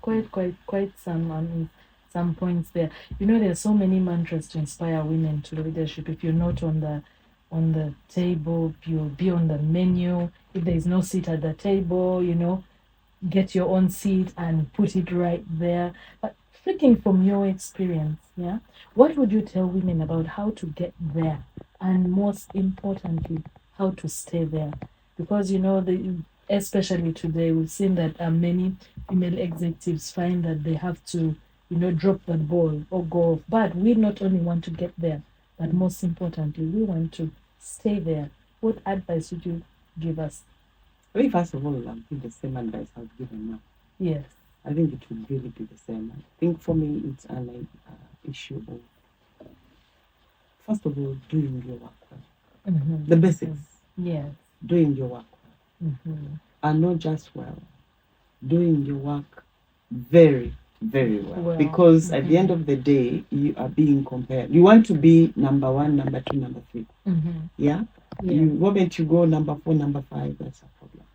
quite some points there. There are so many mantras to inspire women to leadership. If you're not on the table, you'll be on the menu. If there is no seat at the table, get your own seat and put it right there. But speaking from your experience, yeah, what would you tell women about how to get there, and most importantly, how to stay there? Because especially today, we've seen that many female executives find that they have to, drop the ball or go off. But we not only want to get there, but most importantly, we want to stay there. What advice would you give us? I think first of all, I'll give the same advice I've given now. Yes. I think it will really be the same. I think for me, it's an issue of, first of all, doing your work well. Mm-hmm. The basics. Yes. Doing your work well. Mm-hmm. And not just well, doing your work very, very well. Because at the end of the day, you are being compared. You want to be number 1, number 2, number 3. Mm-hmm. Yeah? The moment you go number 4, number 5, that's a problem.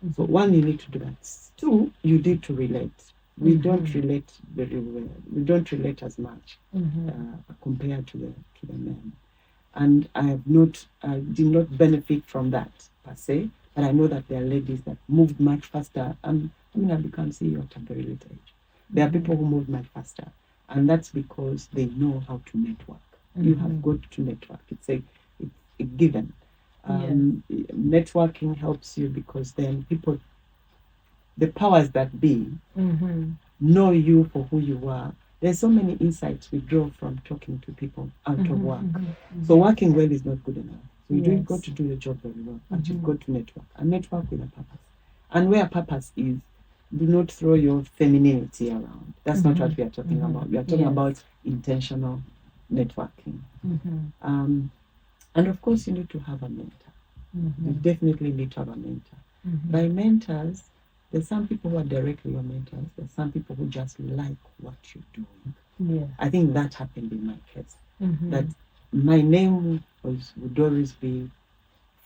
Mm-hmm. So 1, you need to do that. 2, you need to relate. We don't relate very well. We don't relate as much compared to the men. And I did not benefit from that per se, but I know that there are ladies that moved much faster. I've become CEO at a very late age. There are people who move much faster, and that's because they know how to network. You have got to network. It's a given. Networking helps you because then people, the powers that be, know you for who you are. There's so many insights we draw from talking to people out of work. So working well is not good enough. So you've got to do your job very well, but you've got to network. And network with a purpose. And where purpose is, do not throw your femininity around. That's not what we are talking about. We are talking about intentional networking. And of course, you need to have a mentor. You definitely need to have a mentor. By mentors, there's some people who are directly your mentors. There's some people who just like what you're doing. Yeah. I think that happened in my case. That my name would always be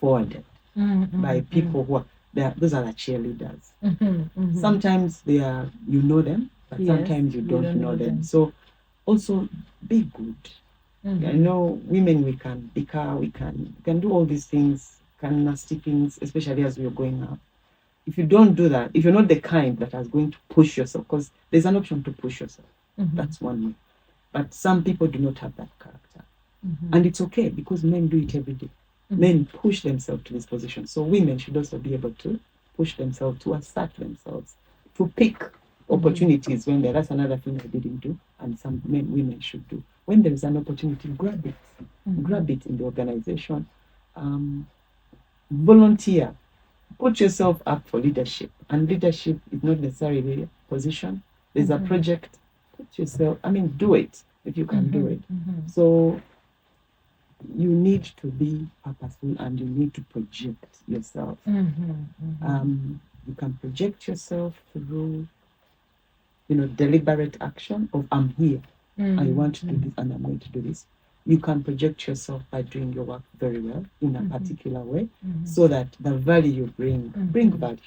forwarded by people who are there. Those are the cheerleaders. Sometimes they are, you know them, but sometimes you don't know them. So also be good. Women, we can bicker, we can do all these things, nasty things, especially as we're going up. If you don't do that, if you're not the kind that is going to push yourself, because there's an option to push yourself. That's one way. But some people do not have that character. And it's okay, because men do it every day. Men push themselves to this position. So women should also be able to push themselves, to assert themselves, to pick opportunities when that's another thing I didn't do, and some women should do. When there is an opportunity, grab it. Grab it in the organization. Volunteer. Put yourself up for leadership. And leadership is not necessarily a position. There's a project. Put yourself, do it if you can do it. So you need to be purposeful and you need to project yourself. You can project yourself through, deliberate action of I'm here. I want to do this and I'm going to do this. You can project yourself by doing your work very well in a particular way, so that the value you bring value.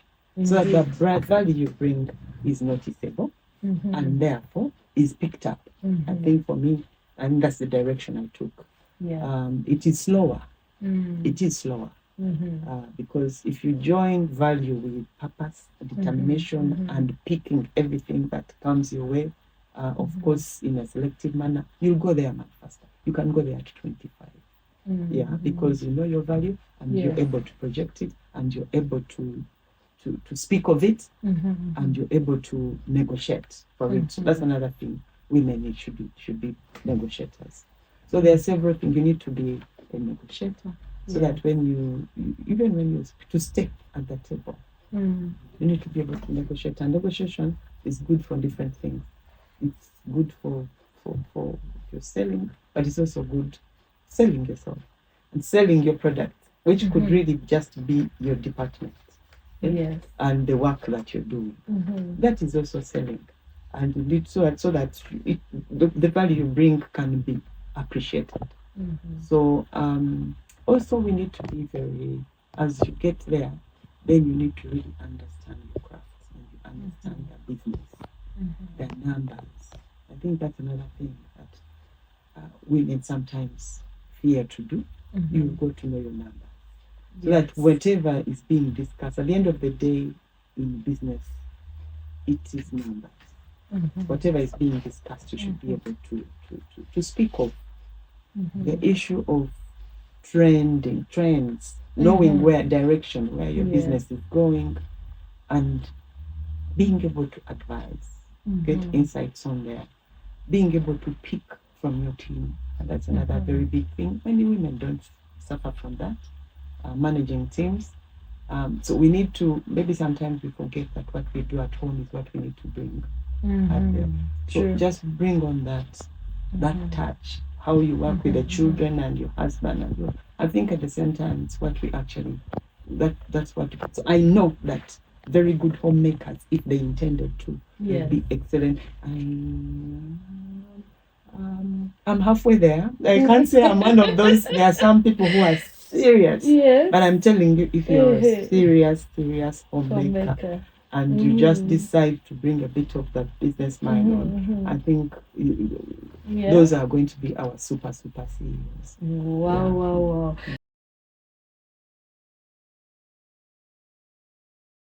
So that the value you bring is noticeable and therefore is picked up. I think for me, and that's the direction I took. It is slower. It is slower. Because if you join value with purpose, determination, and picking everything that comes your way, of course, in a selective manner, you'll go there much faster. You can go there at 25. Because you know your value and you're able to project it and you're able to speak of it and you're able to negotiate for it. So that's another thing. Women should be negotiators. So there are several things. You need to be a negotiator so that when even when you to stay at the table, you need to be able to negotiate. And negotiation is good for different things. It's good for your selling, but it's also good selling yourself and selling your product, which could really just be your department and the work that you're doing. That is also selling, and you need so that the value you bring can be appreciated. So also we need to be very, as you get there, then you need to really understand your craft and you understand the business. numbers. I think that's another thing that women sometimes fear to do. You got to know your numbers. So that whatever is being discussed, at the end of the day in business, it is numbers. Whatever is being discussed, you should be able to speak of. The issue of trends, knowing where your business is going, and being able to advise, get insights on there, being able to pick from your team. And that's another very big thing. Many women don't suffer from that, managing teams. So we need to, maybe sometimes we forget that what we do at home is what we need to bring out there. So just bring on that touch, how you work with the children and your husband and your, I think at the same time it's what we actually, that's what, so I know that very good homemakers, if they intended to, would be excellent. I'm halfway there. I can't say I'm one of those. There are some people who are serious, but I'm telling you, if you're a serious homemaker and you just decide to bring a bit of that business mind on, I think those are going to be our super CEOs. Wow.